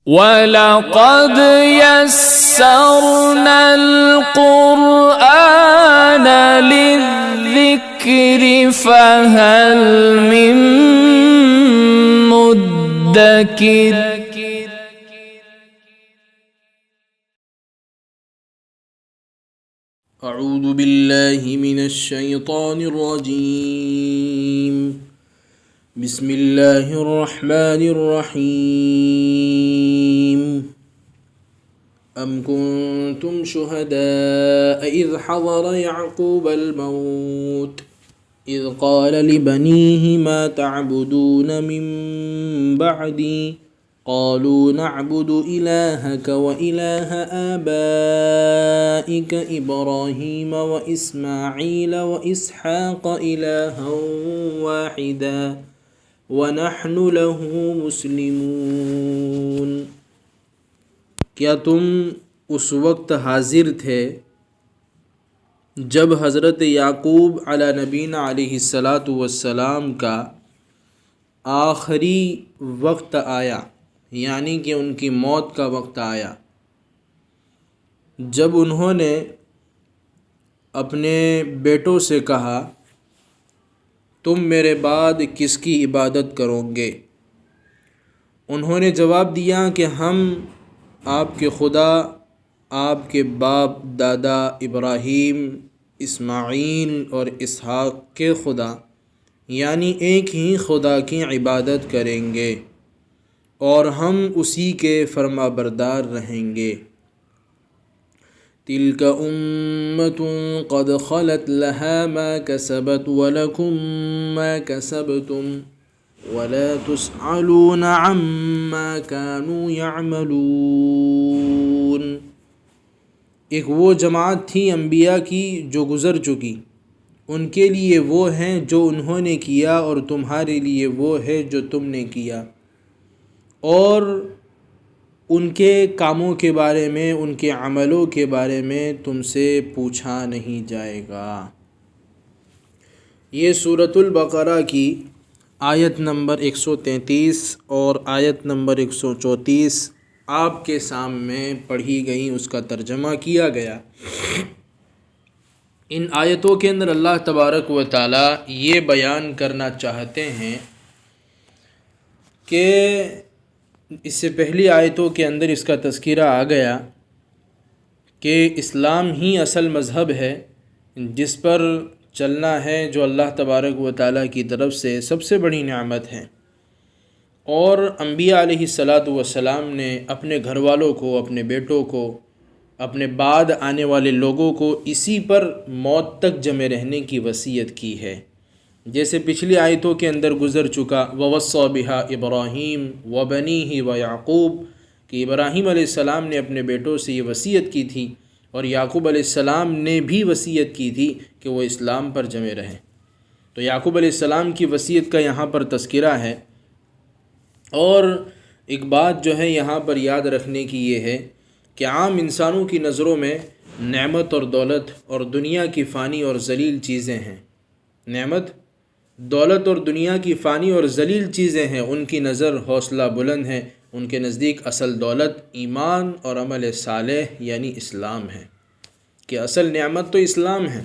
وَلَقَدْ يَسَّرْنَا الْقُرْآنَ لِلذِّكْرِ فَهَلْ مِن مُّدَّكِرٍ اعوذ باللہ من الشیطان الرجیم بسم اللہ الرحمن الرحیم ام کنتم شہداء اذ حضر یعقوب الموت اذ قال لبنیہ ما تعبدون من بعدی قالوا نعبد إلهك وإله آبائك إبراهيم وإسماعيل وإسحاق إلها واحدا ونحن له مسلمون۔ کیا تم اس وقت حاضر تھے جب حضرت یعقوب علی نبینا علیہ السلام کا آخری وقت آیا، یعنی کہ ان کی موت کا وقت آیا، جب انہوں نے اپنے بیٹوں سے کہا تم میرے بعد کس کی عبادت کرو گے؟ انہوں نے جواب دیا کہ ہم آپ کے خدا، آپ کے باپ دادا ابراہیم، اسماعیل اور اسحاق کے خدا یعنی ایک ہی خدا کی عبادت کریں گے اور ہم اسی کے فرما بردار رہیں گے۔ تلک امۃ قد خلت لها ما کسبت ولکم ما کسبتم ولا تسألون عما كانوا يعملون۔ ایک وہ جماعت تھی انبیاء کی جو گزر چکی، ان کے لیے وہ ہیں جو انہوں نے کیا اور تمہارے لیے وہ ہے جو تم نے کیا، اور ان کے کاموں کے بارے میں، ان کے عملوں کے بارے میں تم سے پوچھا نہیں جائے گا۔ یہ سورۃ البقرہ کی آیت نمبر 133 اور آیت نمبر 134 آپ کے سامنے پڑھی گئی، اس کا ترجمہ کیا گیا۔ ان آیتوں کے اندر اللہ تبارک و تعالی یہ بیان کرنا چاہتے ہیں کہ اس سے پہلی آیتوں کے اندر اس کا تذکرہ آ گیا کہ اسلام ہی اصل مذہب ہے جس پر چلنا ہے، جو اللہ تبارک و تعالیٰ کی طرف سے سب سے بڑی نعمت ہے، اور انبیاء علیہ السلام نے اپنے گھر والوں کو، اپنے بیٹوں کو، اپنے بعد آنے والے لوگوں کو اسی پر موت تک جمے رہنے کی وصیت کی ہے، جیسے پچھلی آیتوں کے اندر گزر چکا وَوَصَّى بِهَا إِبْرَاهِيمُ وَبَنِيهِ وَيَعْقُوب، کہ ابراہیم علیہ السلام نے اپنے بیٹوں سے یہ وصیت کی تھی اور یعقوب علیہ السلام نے بھی وصیت کی تھی کہ وہ اسلام پر جمے رہیں۔ تو یعقوب علیہ السلام کی وصیت کا یہاں پر تذکرہ ہے، اور ایک بات جو ہے یہاں پر یاد رکھنے کی یہ ہے کہ عام انسانوں کی نظروں میں نعمت اور دولت اور دنیا کی فانی اور ذلیل چیزیں ہیں، نعمت، دولت اور دنیا کی فانی اور ذلیل چیزیں ہیں، ان کی نظر حوصلہ بلند ہے، ان کے نزدیک اصل دولت ایمان اور عمل صالح یعنی اسلام ہے، کہ اصل نعمت تو اسلام ہے،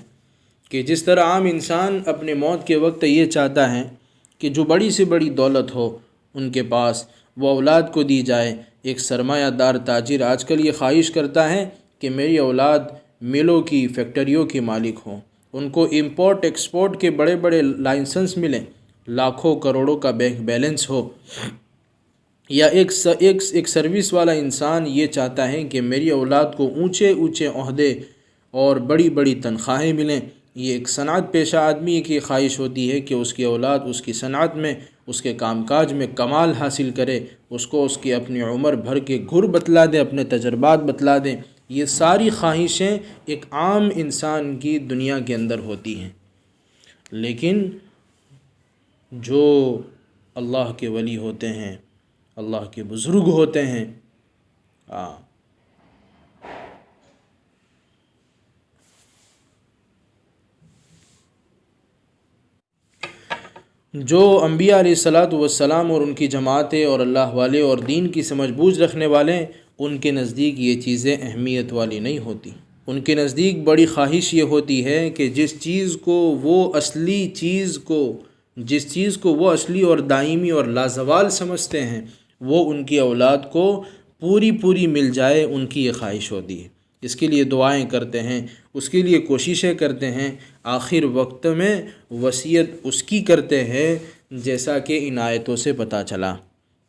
کہ جس طرح عام انسان اپنے موت کے وقت یہ چاہتا ہے کہ جو بڑی سے بڑی دولت ہو ان کے پاس وہ اولاد کو دی جائے۔ ایک سرمایہ دار تاجر آج کل یہ خواہش کرتا ہے کہ میری اولاد ملوں کی، فیکٹریوں کی مالک ہوں، ان کو امپورٹ ایکسپورٹ کے بڑے بڑے لائسنس ملیں، لاکھوں کروڑوں کا بینک بیلنس ہو، یا ایک سروس والا انسان یہ چاہتا ہے کہ میری اولاد کو اونچے اونچے عہدے اور بڑی بڑی تنخواہیں ملیں۔ یہ ایک صنعت پیشہ آدمی کی خواہش ہوتی ہے کہ اس کی اولاد اس کی صنعت میں، اس کے کام کاج میں کمال حاصل کرے، اس کو اس کی اپنی عمر بھر کے گر بتلا دیں، اپنے تجربات بتلا دیں۔ یہ ساری خواہشیں ایک عام انسان کی دنیا کے اندر ہوتی ہیں، لیکن جو اللہ کے ولی ہوتے ہیں، اللہ کے بزرگ ہوتے ہیں، جو انبیاء علیہ الصلاۃ والسلام اور ان کی جماعتیں اور اللہ والے اور دین کی سمجھ بوجھ رکھنے والے، ان کے نزدیک یہ چیزیں اہمیت والی نہیں ہوتی۔ ان کے نزدیک بڑی خواہش یہ ہوتی ہے کہ جس چیز کو وہ اصلی اور دائمی اور لازوال سمجھتے ہیں وہ ان کی اولاد کو پوری مل جائے، ان کی یہ خواہش ہوتی ہے۔ اس کے لیے دعائیں کرتے ہیں، اس کے لیے کوششیں کرتے ہیں، آخر وقت میں وصیت اس کی کرتے ہیں، جیسا کہ ان آیتوں سے پتہ چلا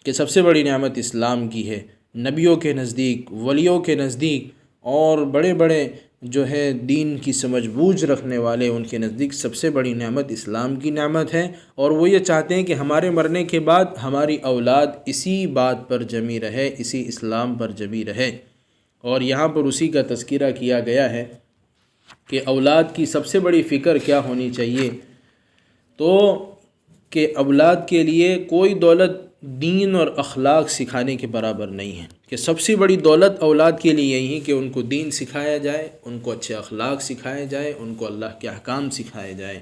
کہ سب سے بڑی نعمت اسلام کی ہے۔ نبیوں کے نزدیک، ولیوں کے نزدیک اور بڑے بڑے جو ہے دین کی سمجھ بوجھ رکھنے والے، ان کے نزدیک سب سے بڑی نعمت اسلام کی نعمت ہے، اور وہ یہ چاہتے ہیں کہ ہمارے مرنے کے بعد ہماری اولاد اسی بات پر جمی رہے، اسی اسلام پر جمی رہے۔ اور یہاں پر اسی کا تذکرہ کیا گیا ہے کہ اولاد کی سب سے بڑی فکر کیا ہونی چاہیے، تو کہ اولاد کے لیے کوئی دولت دین اور اخلاق سکھانے کے برابر نہیں ہے، کہ سب سے بڑی دولت اولاد کے لیے یہی کہ ان کو دین سکھایا جائے، ان کو اچھے اخلاق سکھائے جائے، ان کو اللہ کے احکام سکھائے جائے،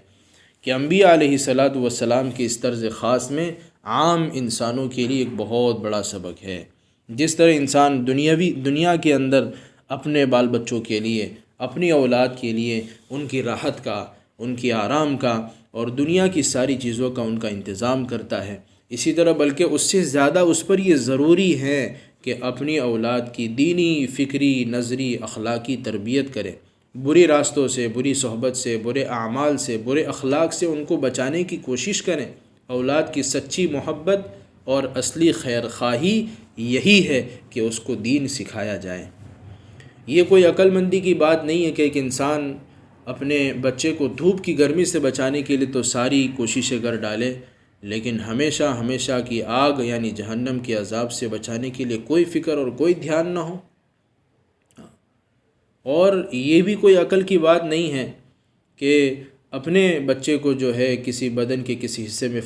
کہ انبیاء علیہ الصلاۃ والسلام کی اس طرز خاص میں عام انسانوں کے لیے ایک بہت بڑا سبق ہے۔ جس طرح انسان دنیا کے اندر اپنے بال بچوں کے لیے، اپنی اولاد کے لیے ان کی راحت کا، ان کی آرام کا اور دنیا کی ساری چیزوں کا ان کا انتظام کرتا ہے، اسی طرح بلکہ اس سے زیادہ اس پر یہ ضروری ہے کہ اپنی اولاد کی دینی، فکری، نظری، اخلاقی تربیت کرے، بری راستوں سے، بری صحبت سے، برے اعمال سے، برے اخلاق سے ان کو بچانے کی کوشش کریں۔ اولاد کی سچی محبت اور اصلی خیر خواہی یہی ہے کہ اس کو دین سکھایا جائے۔ یہ کوئی عقل مندی کی بات نہیں ہے کہ ایک انسان اپنے بچے کو دھوپ کی گرمی سے بچانے کے لیے تو ساری کوششیں کر ڈالے، لیکن ہمیشہ کی آگ یعنی جہنم کے عذاب سے بچانے کے لیے کوئی فکر اور کوئی دھیان نہ ہو۔ اور یہ بھی کوئی عقل کی بات نہیں ہے کہ اپنے بچے کو جو ہے کسی بدن کے کسی حصے میں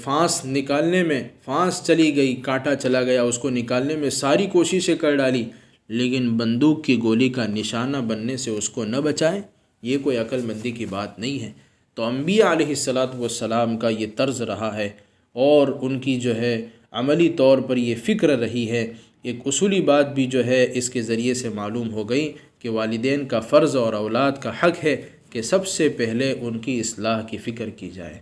پھانس چلی گئی، کانٹا چلا گیا، اس کو نکالنے میں ساری کوششیں کر ڈالی، لیکن بندوق کی گولی کا نشانہ بننے سے اس کو نہ بچائیں، یہ کوئی عقل مندی کی بات نہیں ہے۔ تو انبیاء علیہ الصلاۃ والسلام کا یہ طرز رہا ہے، اور ان کی جو ہے عملی طور پر یہ فکر رہی ہے۔ ایک اصولی بات بھی جو ہے اس کے ذریعے سے معلوم ہو گئی کہ والدین کا فرض اور اولاد کا حق ہے کہ سب سے پہلے ان کی اصلاح کی فکر کی جائے،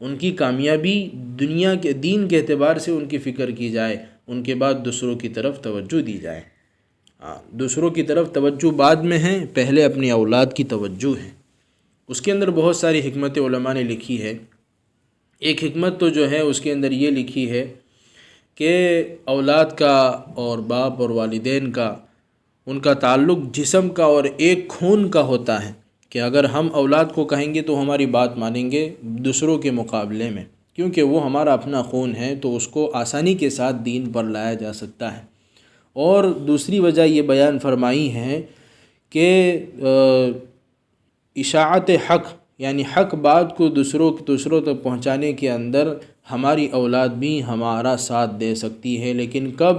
ان کی کامیابی دنیا کے دین کے اعتبار سے ان کی فکر کی جائے، ان کے بعد دوسروں کی طرف توجہ دی جائے۔ دوسروں کی طرف توجہ بعد میں ہے، پہلے اپنی اولاد کی توجہ ہے۔ اس کے اندر بہت ساری حکمت علماء نے لکھی ہے۔ ایک حکمت تو جو ہے اس کے اندر یہ لکھی ہے کہ اولاد کا اور باپ اور والدین کا ان کا تعلق جسم کا اور ایک خون کا ہوتا ہے، کہ اگر ہم اولاد کو کہیں گے تو ہماری بات مانیں گے دوسروں کے مقابلے میں، کیونکہ وہ ہمارا اپنا خون ہے، تو اس کو آسانی کے ساتھ دین پر لایا جا سکتا ہے۔ اور دوسری وجہ یہ بیان فرمائی ہے کہ اشاعت حق یعنی حق بات کو دوسروں تک پہنچانے کے اندر ہماری اولاد بھی ہمارا ساتھ دے سکتی ہے، لیکن کب؟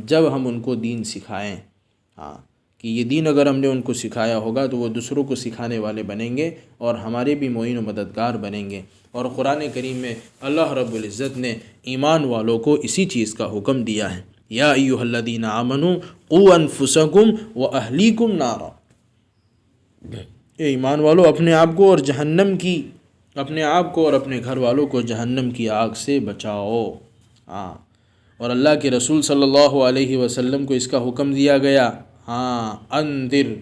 جب ہم ان کو دین سکھائیں، کہ یہ دین اگر ہم نے ان کو سکھایا ہوگا تو وہ دوسروں کو سکھانے والے بنیں گے اور ہمارے بھی معین و مددگار بنیں گے۔ اور قرآن کریم میں اللہ رب العزت نے ایمان والوں کو اسی چیز کا حکم دیا ہے، یا ایھا الذین آمنوا قوا انفسکم واہلیکم نارا، اے ایمان والو اپنے آپ کو اور اپنے گھر والوں کو جہنم کی آگ سے بچاؤ۔ اور اللہ کے رسول صلی اللہ علیہ وسلم کو اس کا حکم دیا گیا، انذر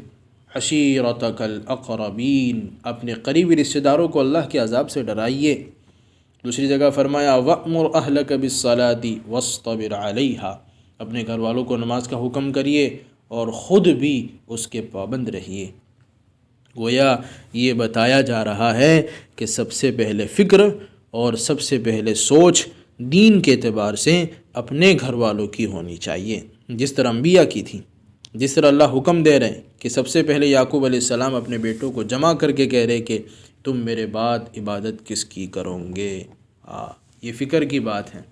عشیرتک الاقربین، اپنے قریبی رشتہ داروں کو اللہ کے عذاب سے ڈرائیے۔ دوسری جگہ فرمایا وَأْمُرْ أَهْلَكَ بِالصَّلَاةِ وَاصْطَبِرْ عَلَيْهَا، اپنے گھر والوں کو نماز کا حکم کریے اور خود بھی اس کے پابند رہیے۔ گویا یہ بتایا جا رہا ہے کہ سب سے پہلے فکر اور سب سے پہلے سوچ دین کے اعتبار سے اپنے گھر والوں کی ہونی چاہیے، جس طرح انبیاء کی تھی، جس طرح اللہ حکم دے رہے ہیں کہ سب سے پہلے یعقوب علیہ السلام اپنے بیٹوں کو جمع کر کے کہہ رہے کہ تم میرے بعد عبادت کس کی کرو گے۔ یہ فکر کی بات ہے۔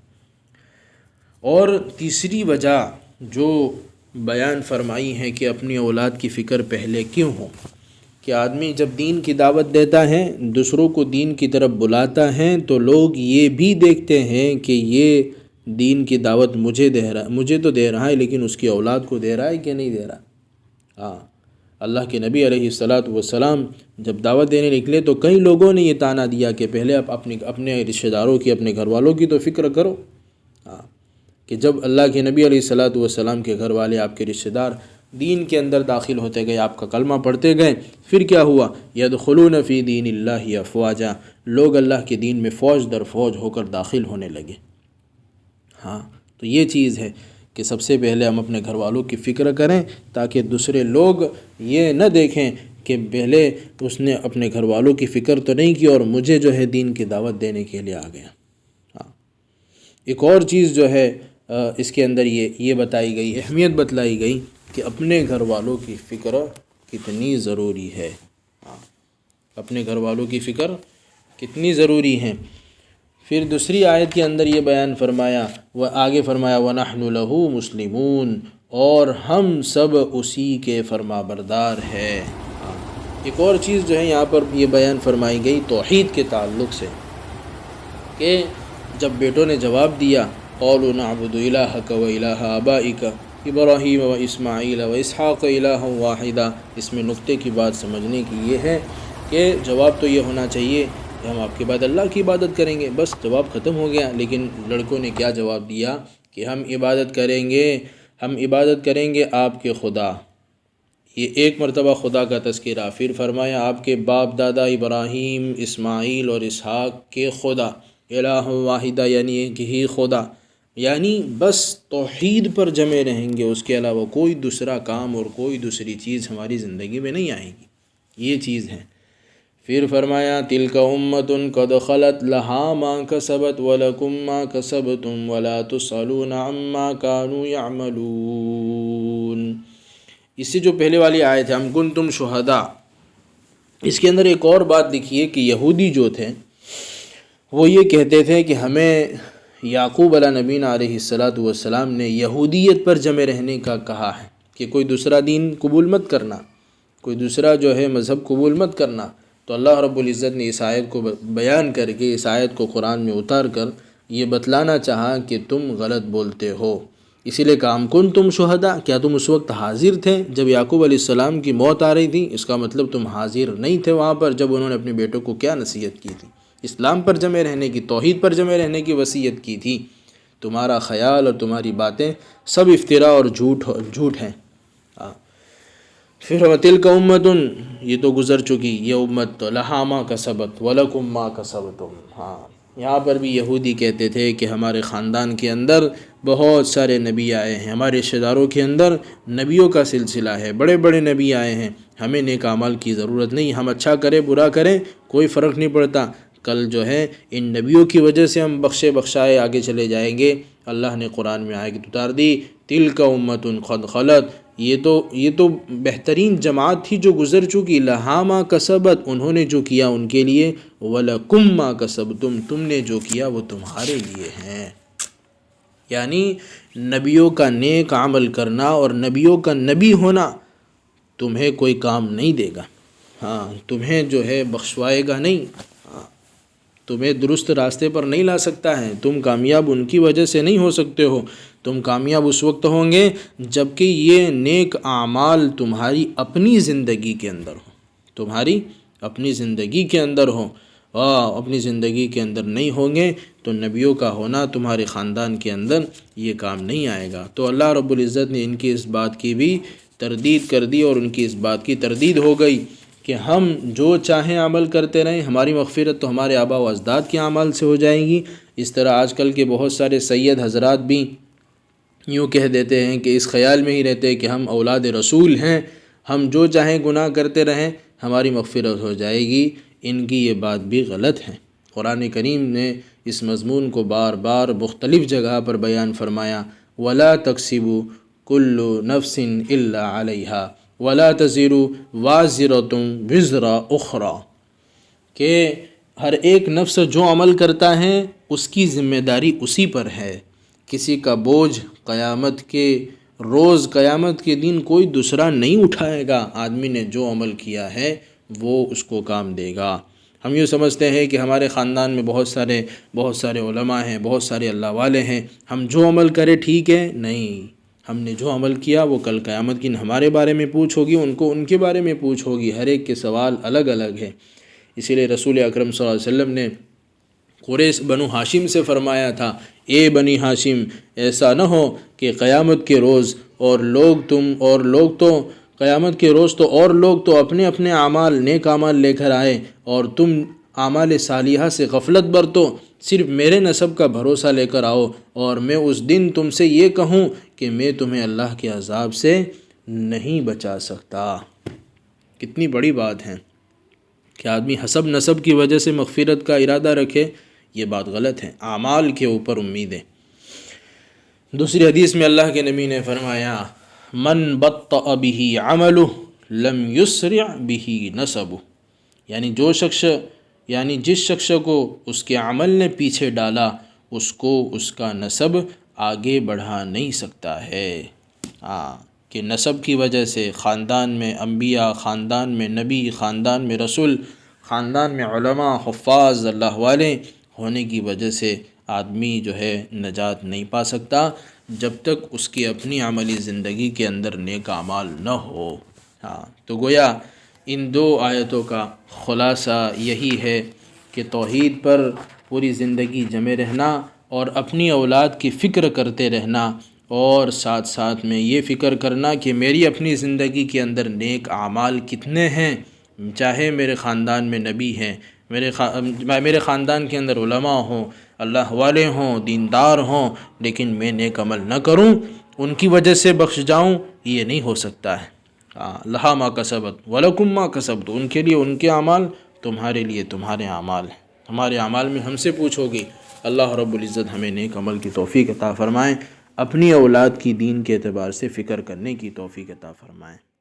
اور تیسری وجہ جو بیان فرمائی ہے کہ اپنی اولاد کی فکر پہلے کیوں ہو، کہ آدمی جب دین کی دعوت دیتا ہے، دوسروں کو دین کی طرف بلاتا ہے، تو لوگ یہ بھی دیکھتے ہیں کہ یہ دین کی دعوت مجھے تو دے رہا ہے، لیکن اس کی اولاد کو دے رہا ہے کہ نہیں دے رہا۔ ہاں، اللہ کے نبی علیہ السلام جب دعوت دینے نکلے تو کئی لوگوں نے یہ طعنہ دیا کہ پہلے آپ اپنے رشتہ داروں کی، اپنے گھر والوں کی تو فکر کرو۔ ہاں، کہ جب اللہ کے نبی علیہ السلام کے گھر والے، آپ کے رشتہ دار دین کے اندر داخل ہوتے گئے، آپ کا کلمہ پڑھتے گئے، پھر کیا ہوا؟ یدخلون فی دین اللہ افواجا، لوگ اللہ کے دین میں فوج در فوج ہو کر داخل ہونے لگے۔ ہاں، تو یہ چیز ہے کہ سب سے پہلے ہم اپنے گھر والوں کی فکر کریں، تاکہ دوسرے لوگ یہ نہ دیکھیں کہ پہلے اس نے اپنے گھر والوں کی فکر تو نہیں کی اور مجھے جو ہے دین کی دعوت دینے کے لیے آ گیا۔ ہاں، ایک اور چیز جو ہے اس کے اندر یہ بتائی گئی، اہمیت بتلائی گئی کہ اپنے گھر والوں کی فکر کتنی ضروری ہے۔ ہاں، اپنے گھر والوں کی فکر کتنی ضروری ہے۔ پھر دوسری آیت کے اندر یہ بیان فرمایا، وہ آگے فرمایا وَنَحْنُ لَهُ مُسْلِمُونَ، اور ہم سب اسی کے فرما بردار ہے۔ ایک اور چیز جو ہے یہاں پر یہ بیان فرمائی گئی توحید کے تعلق سے، کہ جب بیٹوں نے جواب دیا قَالُوا نَعْبُدُ إِلَٰهَكَ وَإِلَٰهَ آبَائِكَ إِبْرَاهِيمَ وَإِسْمَاعِيلَ وَإِسْحَاقَ إِلَٰهًا وَاحِدًا۔ اس میں نقطے کی بات سمجھنے کی یہ ہے کہ جواب تو یہ ہونا چاہیے کہ ہم آپ کے بعد اللہ کی عبادت کریں گے، بس جواب ختم ہو گیا۔ لیکن لڑکوں نے کیا جواب دیا کہ ہم عبادت کریں گے آپ کے خدا۔ یہ ایک مرتبہ خدا کا تذکرہ، پھر فرمایا آپ کے باپ دادا ابراہیم، اسماعیل اور اسحاق کے خدا، الہ واحدہ یعنی ایک ہی خدا، یعنی بس توحید پر جمے رہیں گے، اس کے علاوہ کوئی دوسرا کام اور کوئی دوسری چیز ہماری زندگی میں نہیں آئے گی۔ یہ چیز ہے۔ پھر فرمایا تلک امۃ قد خلت لہا ما کسبت ولکم ما کسبتم ولا تسألون عما كانوا يعملون۔ اس سے جو پہلے والی آیت ہے ام کنتم شہداء، اس کے اندر ایک اور بات لکھی ہے کہ یہودی جو تھے وہ یہ کہتے تھے کہ ہمیں یعقوب علیہ نبینا علیہ السلام نے یہودیت پر جمے رہنے کا کہا ہے، کہ کوئی دوسرا دین قبول مت کرنا، کوئی دوسرا جو ہے مذہب قبول مت کرنا۔ تو اللہ رب العزت نے اس آیت کو بیان کر کے، اس آیت کو قرآن میں اتار کر یہ بتلانا چاہا کہ تم غلط بولتے ہو۔ اسی لیے کہا کنتم شہداء، کیا تم اس وقت حاضر تھے جب یعقوب علیہ السلام کی موت آ رہی تھی؟ اس کا مطلب تم حاضر نہیں تھے وہاں پر جب انہوں نے اپنے بیٹوں کو کیا نصیحت کی تھی، اسلام پر جمے رہنے کی، توحید پر جمے رہنے کی وصیت کی تھی۔ تمہارا خیال اور تمہاری باتیں سب افتراء اور جھوٹ ہیں۔ پھر تلک امۃ، یہ تو گزر چکی یہ امت، لہا ما کسبت ولکم ما کسبتم۔ ہاں، یہاں پر بھی یہودی کہتے تھے کہ ہمارے خاندان کے اندر بہت سارے نبی آئے ہیں، ہمارے رشتہ داروں کے اندر نبیوں کا سلسلہ ہے، بڑے بڑے نبی آئے ہیں، ہمیں نیک اعمال کی ضرورت نہیں، ہم اچھا کریں برا کریں کوئی فرق نہیں پڑتا، کل جو ہے ان نبیوں کی وجہ سے ہم بخشائے آگے چلے جائیں گے۔ اللہ نے قرآن میں آیت اتار دی تلک امۃ قد خلت، یہ تو بہترین جماعت تھی جو گزر چکی، لہا ما کسبت، انہوں نے جو کیا ان کے لیے، ولکم ما کسبتم، تم نے جو کیا وہ تمہارے لیے ہیں۔ یعنی نبیوں کا نیک عمل کرنا اور نبیوں کا نبی ہونا تمہیں کوئی کام نہیں دے گا، ہاں، تمہیں جو ہے بخشوائے گا نہیں، تمہیں درست راستے پر نہیں لا سکتا ہے، تم کامیاب ان کی وجہ سے نہیں ہو سکتے ہو، تم کامیاب اس وقت ہوں گے جب کہ یہ نیک اعمال تمہاری اپنی زندگی کے اندر ہو، تمہاری اپنی زندگی کے اندر ہو، اپنی زندگی کے اندر نہیں ہوں گے تو نبیوں کا ہونا تمہارے خاندان کے اندر یہ کام نہیں آئے گا۔ تو اللہ رب العزت نے ان کی اس بات کی بھی تردید کر دی اور ان کی اس بات کی تردید ہو گئی کہ ہم جو چاہیں عمل کرتے رہیں، ہماری مغفرت تو ہمارے آباء و اجداد کے اعمال سے ہو جائیں گی۔ اس طرح آج کل کے بہت سارے سید حضرات بھی یوں کہہ دیتے ہیں کہ اس خیال میں ہی رہتے ہیں کہ ہم اولاد رسول ہیں، ہم جو چاہیں گناہ کرتے رہیں ہماری مغفرت ہو جائے گی۔ ان کی یہ بات بھی غلط ہے۔ قرآن کریم نے اس مضمون کو بار بار مختلف جگہ پر بیان فرمایا، وَلَا تَكْسِبُ كُلُّ نَفْسٍ إِلَّا عَلَيْهَا وَلَا تَزِرُ وَازِرَةٌ وِزْرَ أُخْرَى، کہ ہر ایک نفس جو عمل کرتا ہے اس کی ذمہ داری اسی پر ہے، کسی کا بوجھ قیامت کے روز، قیامت کے دن کوئی دوسرا نہیں اٹھائے گا۔ آدمی نے جو عمل کیا ہے وہ اس کو کام دے گا۔ ہم یوں سمجھتے ہیں کہ ہمارے خاندان میں بہت سارے علماء ہیں، بہت سارے اللہ والے ہیں، ہم جو عمل کریں ٹھیک ہے، نہیں، ہم نے جو عمل کیا وہ کل قیامت کی ہمارے بارے میں پوچھ ہوگی، ان کو ان کے بارے میں پوچھ ہوگی، ہر ایک کے سوال الگ الگ ہے۔ اسی لیے رسول اکرم صلی اللہ علیہ وسلم نے قریش بنو ہاشم سے فرمایا تھا، اے بنی ہاشم، ایسا نہ ہو کہ قیامت کے روز قیامت کے روز تو اپنے اپنے اعمال نیک اعمال لے کر آئے اور تم اعمال صالحہ سے غفلت برتو، صرف میرے نسب کا بھروسہ لے کر آؤ، اور میں اس دن تم سے یہ کہوں کہ میں تمہیں اللہ کے عذاب سے نہیں بچا سکتا۔ کتنی بڑی بات ہے کہ آدمی حسب نسب کی وجہ سے مغفرت کا ارادہ رکھے، یہ بات غلط ہے۔ اعمال کے اوپر امید ہے۔ دوسری حدیث میں اللہ کے نبی نے فرمایا، من بطأ به عمله لم يسرع به نسبه، یعنی جس شخص کو اس کے عمل نے پیچھے ڈالا، اس کو اس کا نسب آگے بڑھا نہیں سکتا ہے۔ کہ نسب کی وجہ سے خاندان میں انبیاء، خاندان میں نبی، خاندان میں رسول، خاندان میں علماء، حفاظ، اللہ والے ہونے کی وجہ سے آدمی جو ہے نجات نہیں پا سکتا جب تک اس کی اپنی عملی زندگی کے اندر نیک اعمال نہ ہو۔ تو گویا ان دو آیتوں کا خلاصہ یہی ہے کہ توحید پر پوری زندگی جمے رہنا اور اپنی اولاد کی فکر کرتے رہنا، اور ساتھ ساتھ میں یہ فکر کرنا کہ میری اپنی زندگی کے اندر نیک اعمال کتنے ہیں، چاہے میرے خاندان میں نبی ہیں، میرے خاندان کے اندر علماء ہوں، اللہ والے ہوں، دیندار ہوں، لیکن میں نیک عمل نہ کروں، ان کی وجہ سے بخش جاؤں، یہ نہیں ہو سکتا ہے۔ لہا ما کسبت ولکم ما کسبتم، ان کے لیے ان کے اعمال، تمہارے لیے تمہارے اعمال ہیں۔ ہمارے اعمال میں ہم سے پوچھو گی۔ اللہ رب العزت ہمیں نیک عمل کی توفیق عطا فرمائیں، اپنی اولاد کی دین کے اعتبار سے فکر کرنے کی توفیق عطا فرمائیں۔